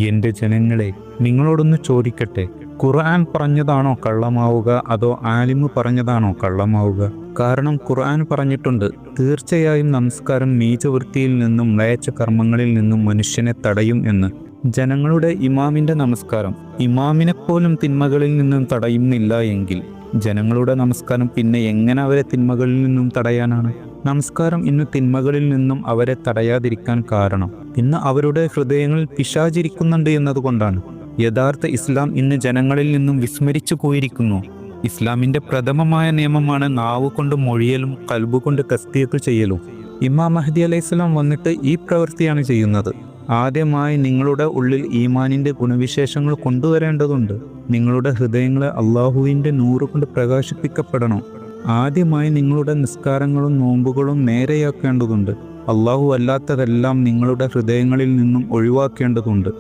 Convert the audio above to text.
എൻ്റെ ജനങ്ങളെ, നിങ്ങളോടൊന്ന് ചോദിക്കട്ടെ, ഖുർആൻ പറഞ്ഞതാണോ കള്ളമാവുക അതോ ആലിമ് പറഞ്ഞതാണോ കള്ളമാവുക? കാരണം ഖുർആൻ പറഞ്ഞിട്ടുണ്ട്, തീർച്ചയായും നമസ്കാരം നീചവൃത്തിയിൽ നിന്നും മ്ലേച്ഛ കർമ്മങ്ങളിൽ നിന്നും മനുഷ്യനെ തടയും എന്ന്. ജനങ്ങളുടെ ഇമാമിൻ്റെ നമസ്കാരം ഇമാമിനെപ്പോലും തിന്മകളിൽ നിന്നും തടയുന്നില്ല എങ്കിൽ ജനങ്ങളുടെ നമസ്കാരം പിന്നെ എങ്ങനെ അവരെ തിന്മകളിൽ നിന്നും തടയാനാണ്? നമസ്കാരം ഇന്ന് തിന്മകളിൽ നിന്നും അവരെ തടയാതിരിക്കാൻ കാരണം ഇന്ന് അവരുടെ ഹൃദയങ്ങളിൽ പിശാചിരിക്കുന്നുണ്ട് എന്നതുകൊണ്ടാണ്. യഥാർത്ഥ ഇസ്ലാം ഇന്ന് ജനങ്ങളിൽ നിന്നും വിസ്മരിച്ചു പോയിരിക്കുന്നു. ഇസ്ലാമിൻ്റെ പ്രഥമമായ നിയമമാണ് നാവ് കൊണ്ട് മൊഴിയലും കൽബ് കൊണ്ട് തസ്ദീഖ് ചെയ്യലും. ഇമാം മഹ്ദി അലൈഹിസ്സലാം വന്നിട്ട് ഈ പ്രവൃത്തിയാണ് ചെയ്യുന്നത്. ആദ്യമായി നിങ്ങളുടെ ഉള്ളിൽ ഈമാനിൻ്റെ ഗുണവിശേഷങ്ങൾ കൊണ്ടുവരേണ്ടതുണ്ട്. നിങ്ങളുടെ ഹൃദയങ്ങളെ അള്ളാഹുവിൻ്റെ നൂറ് കൊണ്ട് പ്രകാശിപ്പിക്കപ്പെടണം. ആദ്യമായി നിങ്ങളുടെ നിസ്കാരങ്ങളും നോമ്പുകളും നേരെയാക്കേണ്ടതുണ്ട്. അള്ളാഹു അല്ലാത്തതെല്ലാം നിങ്ങളുടെ ഹൃദയങ്ങളിൽ നിന്നും ഒഴിവാക്കേണ്ടതുണ്ട്.